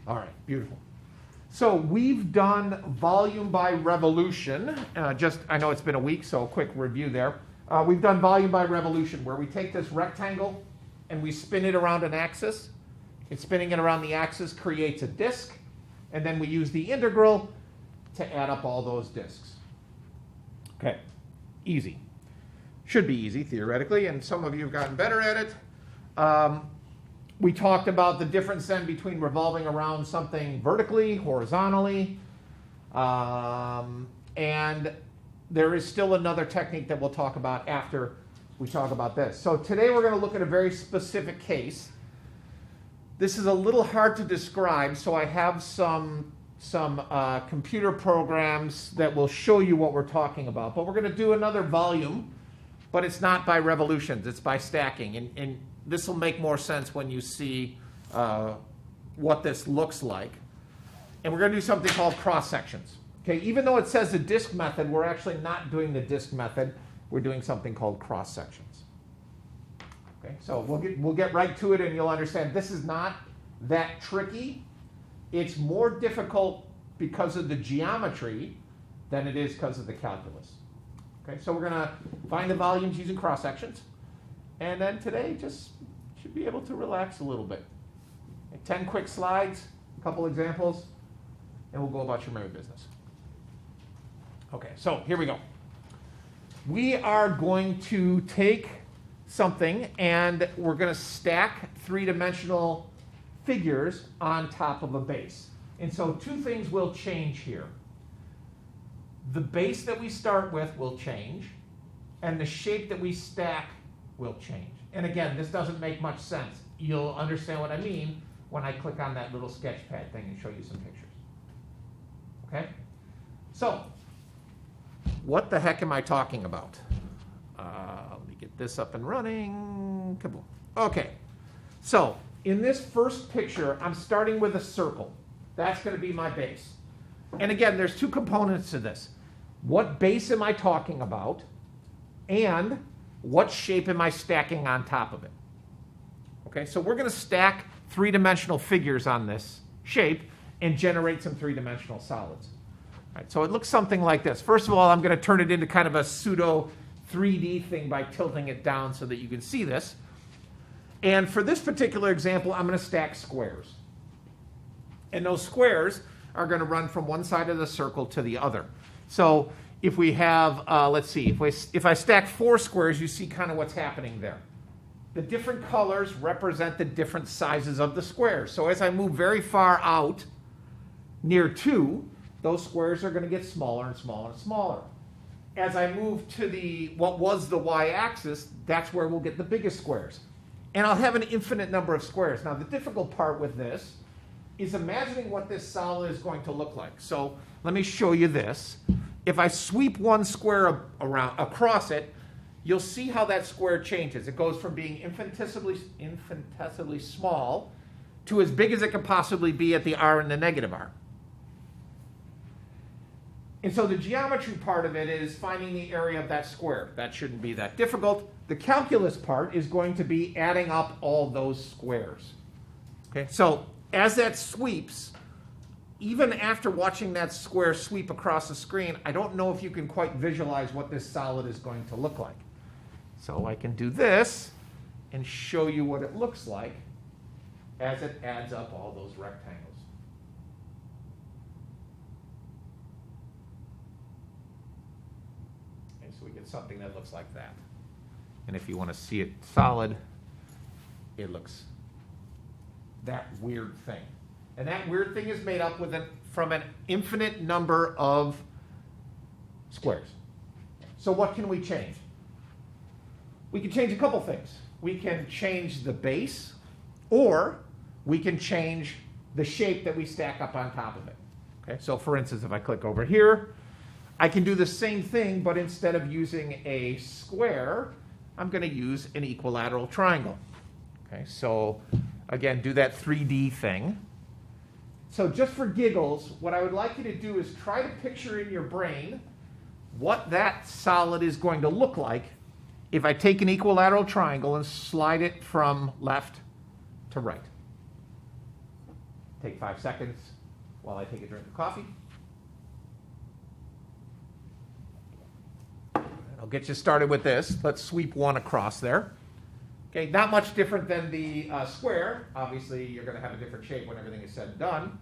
All right, beautiful. So we've done volume by revolution. I know it's been a week, so a quick review there. We've done volume by revolution, where we take this rectangle and we spin it around an axis. And spinning it around the axis creates a disk, and then we use the integral to add up all those disks. Okay, easy. Should be easy, theoretically, and some of you have gotten better at it. We talked about the difference then between revolving around something vertically, horizontally, and there is still another technique that we'll talk about after we talk about this. So today we're going to look at a very specific case. This is a little hard to describe, so I have some computer programs that will show you what we're talking about. But we're going to do another volume, but it's not by revolutions, it's by stacking. And this will make more sense when you see what this looks like. And we're going to do something called cross sections. Okay, even though it says the disk method, we're actually not doing the disk method. We're doing something called cross sections. Okay, so we'll get right to it, and you'll understand this is not that tricky. It's more difficult because of the geometry than it is because of the calculus. Okay, so we're going to find the volumes using cross sections, and then today just should be able to relax a little bit. Okay, 10 quick slides, a couple examples, and we'll go about your merry business. Okay, so here we go. We are going to take something and we're going to stack three-dimensional figures on top of a base. And so two things will change here. The base that we start with will change, and the shape that we stack will change. And again, this doesn't make much sense. You'll understand what I mean when I click on that little sketchpad thing and show you some pictures. Okay? So, what the heck am I talking about? Let me get this up and running. Kaboom. Okay. So, in this first picture, I'm starting with a circle. That's going to be my base. And again, there's two components to this. What base am I talking about? And what shape am I stacking on top of it? Okay, so we're going to stack three-dimensional figures on this shape and generate some three-dimensional solids. All right, so it looks something like this. First of all, I'm going to turn it into kind of a pseudo 3D thing by tilting it down so that you can see this. And for this particular example, I'm going to stack squares. And those squares are going to run from one side of the circle to the other. So if we have, let's see, if I stack 4 squares, you see kind of what's happening there. The different colors represent the different sizes of the squares. So as I move very far out near 2, those squares are going to get smaller and smaller and smaller. As I move to what was the y-axis, that's where we'll get the biggest squares. And I'll have an infinite number of squares. Now, the difficult part with this is imagining what this solid is going to look like. So let me show you this. If I sweep one square across it, you'll see how that square changes. It goes from being infinitesimally small to as big as it can possibly be at the r and the negative r. And so the geometry part of it is finding the area of that square. That shouldn't be that difficult. The calculus part is going to be adding up all those squares. Okay, so as that sweeps, even after watching that square sweep across the screen, I don't know if you can quite visualize what this solid is going to look like. So I can do this and show you what it looks like as it adds up all those rectangles. And so we get something that looks like that. And if you want to see it solid, it looks that weird thing. And that weird thing is made up from an infinite number of squares. So what can we change? We can change a couple things. We can change the base, or we can change the shape that we stack up on top of it. Okay, so for instance, if I click over here, I can do the same thing, but instead of using a square, I'm going to use an equilateral triangle. Okay, so again, do that 3D thing. So just for giggles, what I would like you to do is try to picture in your brain what that solid is going to look like if I take an equilateral triangle and slide it from left to right. Take 5 seconds while I take a drink of coffee. I'll get you started with this. Let's sweep 1 across there. Okay, not much different than the square. Obviously, you're going to have a different shape when everything is said and done.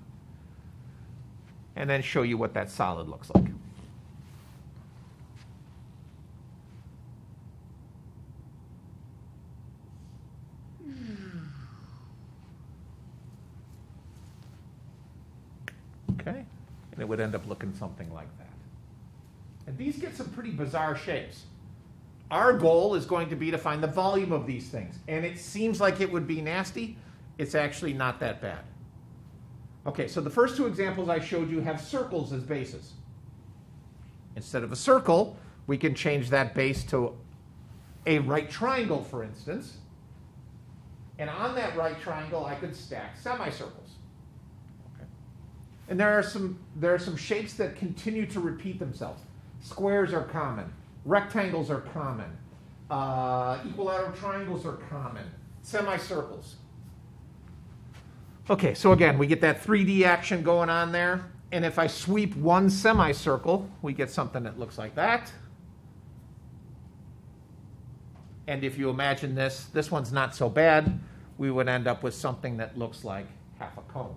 And then show you what that solid looks like. Okay, and it would end up looking something like that. And these get some pretty bizarre shapes. Our goal is going to be to find the volume of these things. And it seems like it would be nasty. It's actually not that bad. Okay, so the first 2 examples I showed you have circles as bases. Instead of a circle, we can change that base to a right triangle, for instance. And on that right triangle, I could stack semicircles. Okay. And there are some shapes that continue to repeat themselves. Squares are common. Rectangles are common. Equilateral triangles are common. Semicircles. Okay, so again, we get that 3D action going on there. And if I sweep 1 semicircle, we get something that looks like that. And if you imagine this one's not so bad. We would end up with something that looks like half a cone.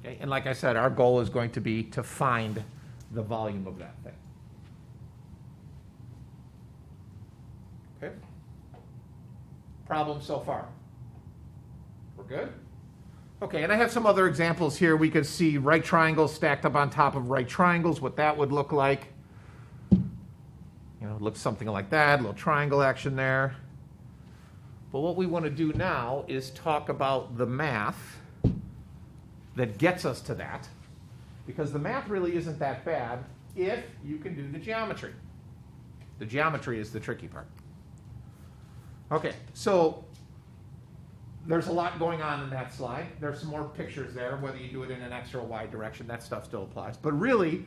Okay, and like I said, our goal is going to be to find the volume of that thing. Okay? Problem so far? We're good? Okay, and I have some other examples here. We could see right triangles stacked up on top of right triangles, what that would look like. You know, it looks something like that, a little triangle action there. But what we want to do now is talk about the math that gets us to that, because the math really isn't that bad if you can do the geometry. The geometry is the tricky part. Okay, so there's a lot going on in that slide. There's some more pictures there, whether you do it in an X or a Y direction, that stuff still applies. But really,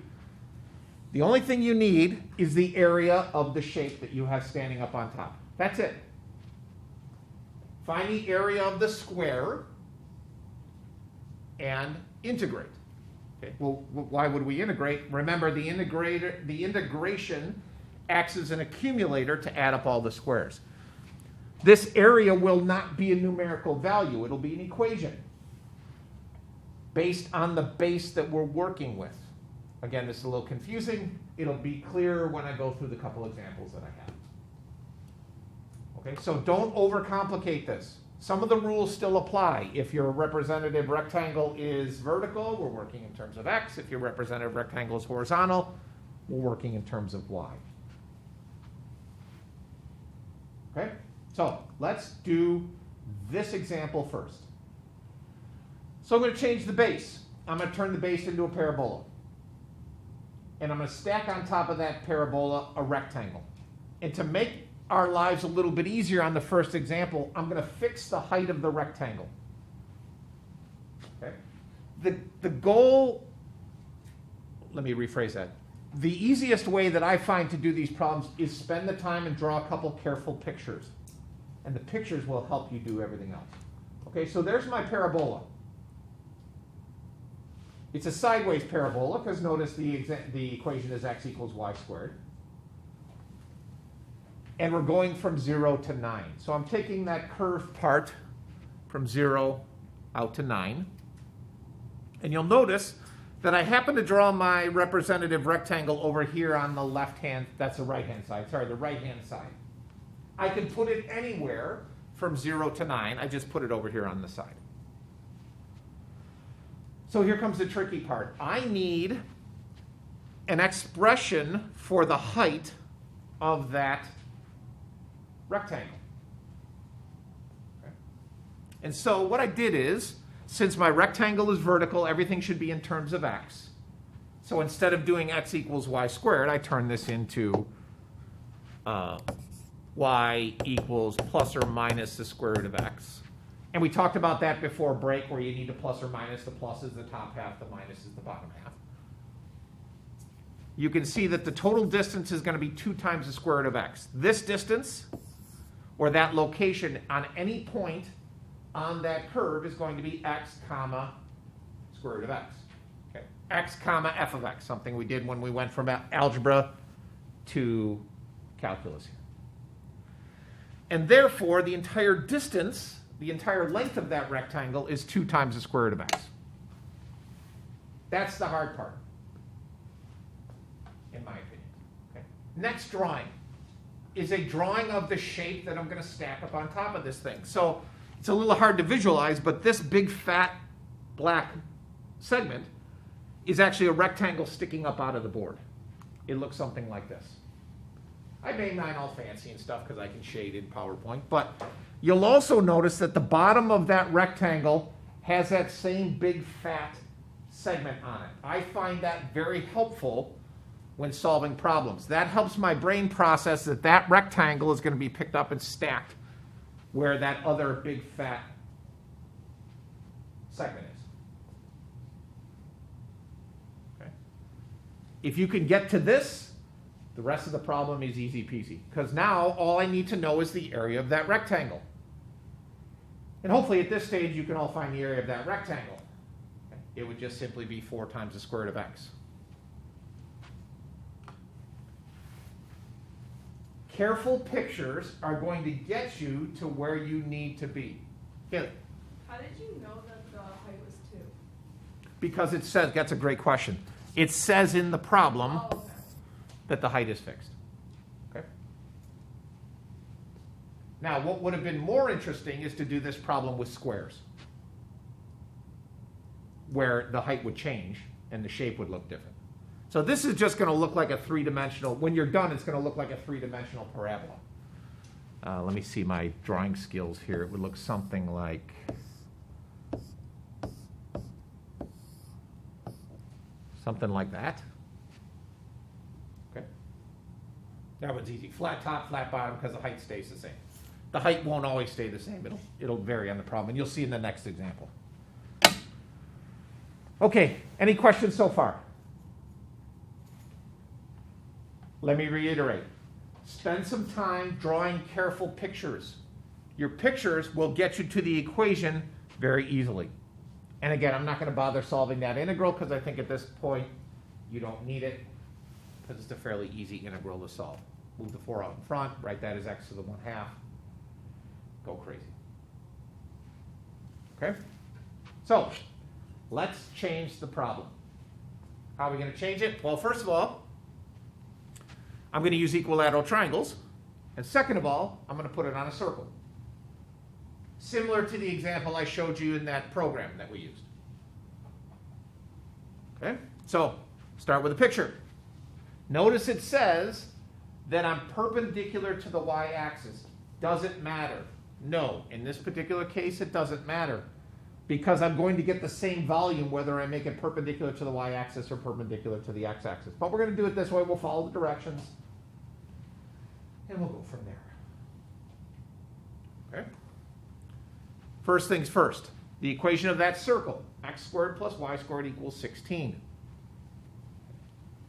the only thing you need is the area of the shape that you have standing up on top. That's it. Find the area of the square and integrate. Okay. Well, why would we integrate? Remember, the integration acts as an accumulator to add up all the squares. This area will not be a numerical value. It'll be an equation based on the base that we're working with. Again, this is a little confusing. It'll be clearer when I go through the couple examples that I have. Okay, so don't overcomplicate this. Some of the rules still apply. If your representative rectangle is vertical, we're working in terms of X. If your representative rectangle is horizontal, we're working in terms of Y. Okay, so let's do this example first. So I'm going to change the base. I'm going to turn the base into a parabola. And I'm going to stack on top of that parabola a rectangle. And to make our lives a little bit easier on the first example, I'm going to fix the height of the rectangle. Okay? The goal, let me rephrase that. The easiest way that I find to do these problems is spend the time and draw a couple careful pictures. And the pictures will help you do everything else. Okay, so there's my parabola. It's a sideways parabola, because notice the equation is x equals y squared. And we're going from 0 to 9. So I'm taking that curved part from 0 out to 9. And you'll notice that I happen to draw my representative rectangle over here on the left hand, that's the right hand side, sorry, the right hand side. I can put it anywhere from 0 to 9. I just put it over here on the side. So here comes the tricky part. I need an expression for the height of that rectangle. Okay. And so what I did is, since my rectangle is vertical, everything should be in terms of x. So instead of doing x equals y squared, I turn this into y equals plus or minus the square root of x. And we talked about that before break, where you need to plus or minus. The plus is the top half, the minus is the bottom half. You can see that the total distance is going to be 2 times the square root of x. This distance or that location on any point on that curve is going to be x comma square root of x. Okay. X comma f of x, something we did when we went from algebra to calculus here. And therefore, the entire distance, the entire length of that rectangle is 2 times the square root of x. That's the hard part, in my opinion. Okay. Next drawing is a drawing of the shape that I'm going to stack up on top of this thing. So it's a little hard to visualize, but this big fat black segment is actually a rectangle sticking up out of the board. It looks something like this. I made mine all fancy and stuff because I can shade in PowerPoint, but you'll also notice that the bottom of that rectangle has that same big fat segment on it. I find that very helpful when solving problems. That helps my brain process that that rectangle is going to be picked up and stacked where that other big fat segment is. Okay. If you can get to this, the rest of the problem is easy peasy, because now all I need to know is the area of that rectangle. And hopefully at this stage you can all find the area of that rectangle. Okay. It would just simply be 4 times the square root of x. Careful pictures are going to get you to where you need to be. Haley. How did you know that the height was 2? Because it says, that's a great question. It says in the problem that the height is fixed. Okay. Now, what would have been more interesting is to do this problem with squares, where the height would change and the shape would look different. So this is just going to look like a 3-dimensional, when you're done, it's going to look like a 3-dimensional parabola. Let me see my drawing skills here. It would look something like that. Okay. That one's easy. Flat top, flat bottom, because the height stays the same. The height won't always stay the same. It'll vary on the problem, and you'll see in the next example. Okay, any questions so far? Let me reiterate. Spend some time drawing careful pictures. Your pictures will get you to the equation very easily. And again, I'm not going to bother solving that integral because I think at this point you don't need it because it's a fairly easy integral to solve. Move the 4 out in front, write that as x to the 1/2. Go crazy. Okay? So, let's change the problem. How are we going to change it? Well, first of all, I'm going to use equilateral triangles. And second of all, I'm going to put it on a circle. Similar to the example I showed you in that program that we used. Okay? So, start with a picture. Notice it says that I'm perpendicular to the y-axis. Does it matter? No. In this particular case, it doesn't matter, because I'm going to get the same volume whether I make it perpendicular to the y-axis or perpendicular to the x-axis. But we're going to do it this way. We'll follow the directions, and we'll go from there. Okay? First things first, the equation of that circle, x squared plus y squared equals 16.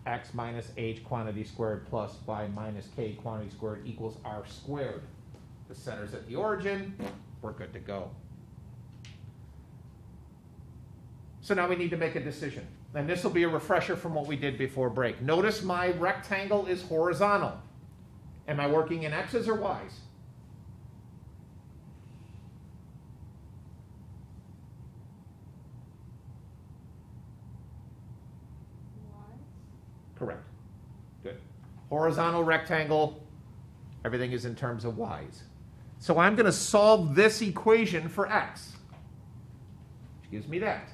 X minus h quantity squared plus y minus k quantity squared equals r squared. The center's at the origin. We're good to go. So now we need to make a decision. And this will be a refresher from what we did before break. Notice my rectangle is horizontal. Am I working in x's or y's? Correct. Good. Horizontal rectangle, everything is in terms of y's. So I'm going to solve this equation for x, which gives me that.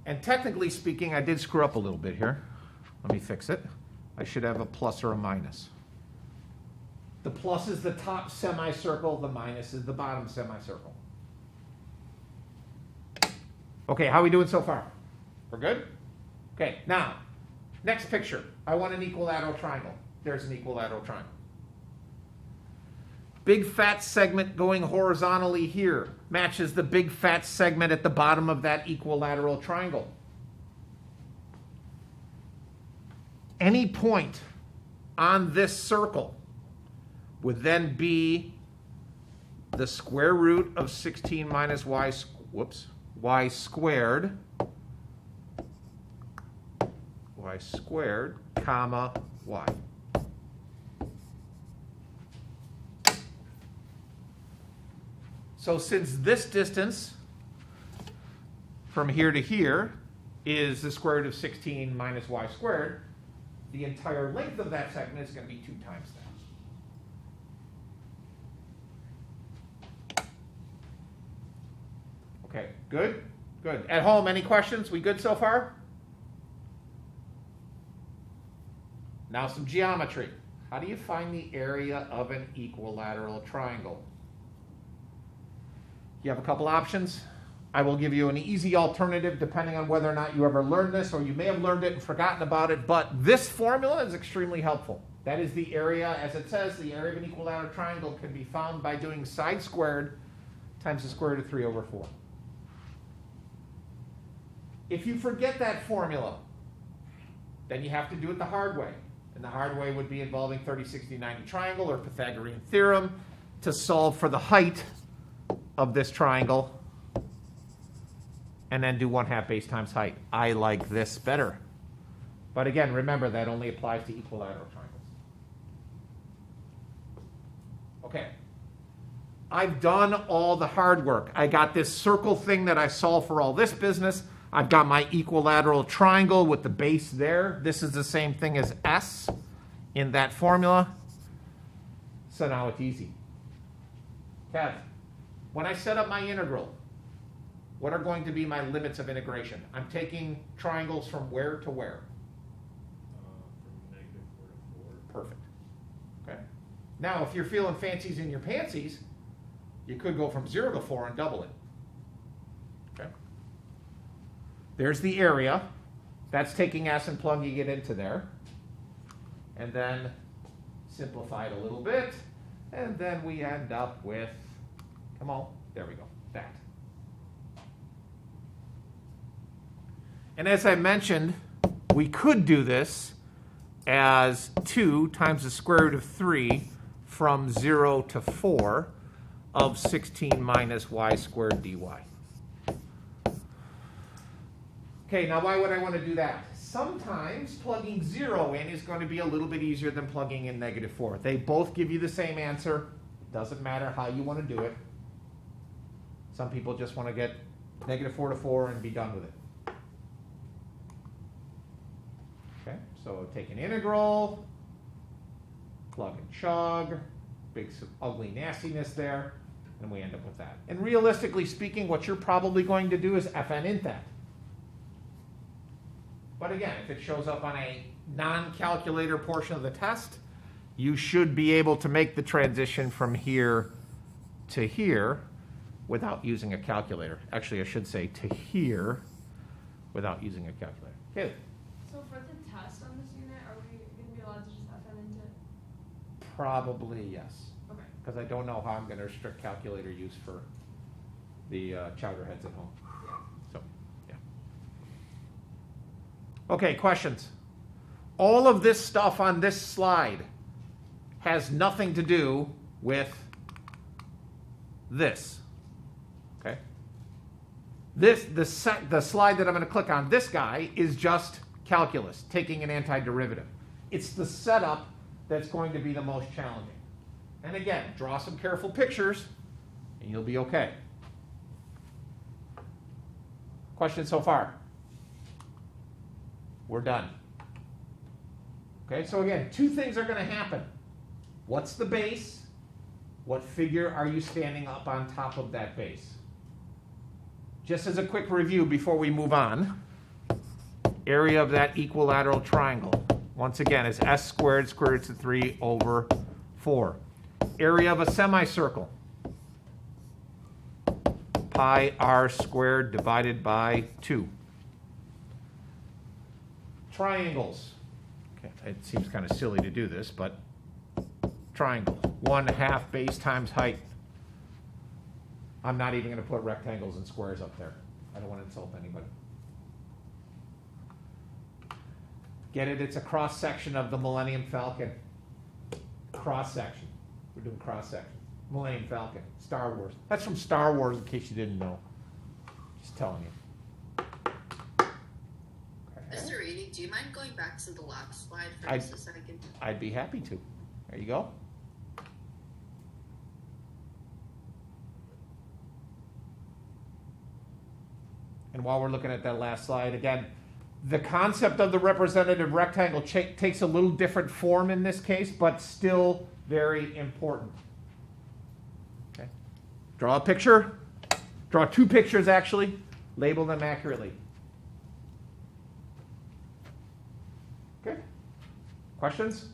And technically speaking, I did screw up a little bit here. Let me fix it. I should have a plus or a minus. The plus is the top semicircle, the minus is the bottom semicircle. Okay, how are we doing so far? We're good? Okay, now, next picture. I want an equilateral triangle. There's an equilateral triangle. Big fat segment going horizontally here matches the big fat segment at the bottom of that equilateral triangle. Any point on this circle would then be the square root of 16 minus y squared, comma, y. So since this distance from here to here is the square root of 16 minus y squared, the entire length of that segment is going to be 2 times that. Okay, good? Good. At home, any questions? We good so far? Now some geometry. How do you find the area of an equilateral triangle? You have a couple options. I will give you an easy alternative depending on whether or not you ever learned this, or you may have learned it and forgotten about it, but this formula is extremely helpful. That is the area, as it says, the area of an equilateral triangle can be found by doing side squared times the square root of 3 over 4. If you forget that formula, then you have to do it the hard way. And the hard way would be involving 30, 60, 90 triangle or Pythagorean theorem to solve for the height of this triangle and then do 1/2 base times height. I like this better. But again, remember that only applies to equilateral triangles. Okay. I've done all the hard work. I got this circle thing that I solved for all this business. I've got my equilateral triangle with the base there. This is the same thing as S in that formula. So now it's easy. Kev, when I set up my integral, what are going to be my limits of integration? I'm taking triangles from where to where? From -4 to 4. Perfect. Okay. Now, if you're feeling fancies in your pantsies, you could go from 0 to 4 and double it. Okay. There's the area. That's taking S and plugging it into there. And then simplify it a little bit. And then we end up with, come on, there we go, that. And as I mentioned, we could do this as 2 times the square root of 3 from 0 to 4 of 16 minus y squared dy. Okay, now why would I want to do that? Sometimes plugging 0 in is going to be a little bit easier than plugging in -4. They both give you the same answer. It doesn't matter how you want to do it. Some people just want to get -4 to 4 and be done with it. Okay, so take an integral, plug and chug, big ugly nastiness there, and we end up with that. And realistically speaking, what you're probably going to do is fn int that. But again, if it shows up on a non-calculator portion of the test, you should be able to make the transition from here to here without using a calculator. Actually, I should say to here without using a calculator. Okay. So for the test on this unit, are we going to be allowed to just FN into it? Probably yes, Okay. because I don't know how I'm going to restrict calculator use for the chowder heads at home. Yeah. So, yeah. Okay, questions? All of this stuff on this slide has nothing to do with this. Okay? The slide that I'm going to click on, this guy, is just calculus, taking an antiderivative. It's the setup that's going to be the most challenging. And again, draw some careful pictures, and you'll be okay. Questions so far? We're done. Okay, so again, 2 things are going to happen. What's the base? What figure are you standing up on top of that base? Just as a quick review before we move on, area of that equilateral triangle, once again, is s squared square root of 3 over 4. Area of a semicircle, pi r squared divided by 2. Triangles. Okay, it seems kind of silly to do this, but triangle, 1/2 base times height. I'm not even going to put rectangles and squares up there. I don't want to insult anybody. Get it? It's a cross section of the Millennium Falcon. Cross section. We're doing cross section. Millennium Falcon. Star Wars. That's from Star Wars, in case you didn't know. Just telling you. Okay. Mr. Reedy, do you mind going back to the last slide for I- just a second? I'd be happy to. There you go. And while we're looking at that last slide, again, the concept of the representative rectangle takes a little different form in this case, but still very important. Okay. Draw a picture. Draw two pictures, actually. Label them accurately. Okay. Questions?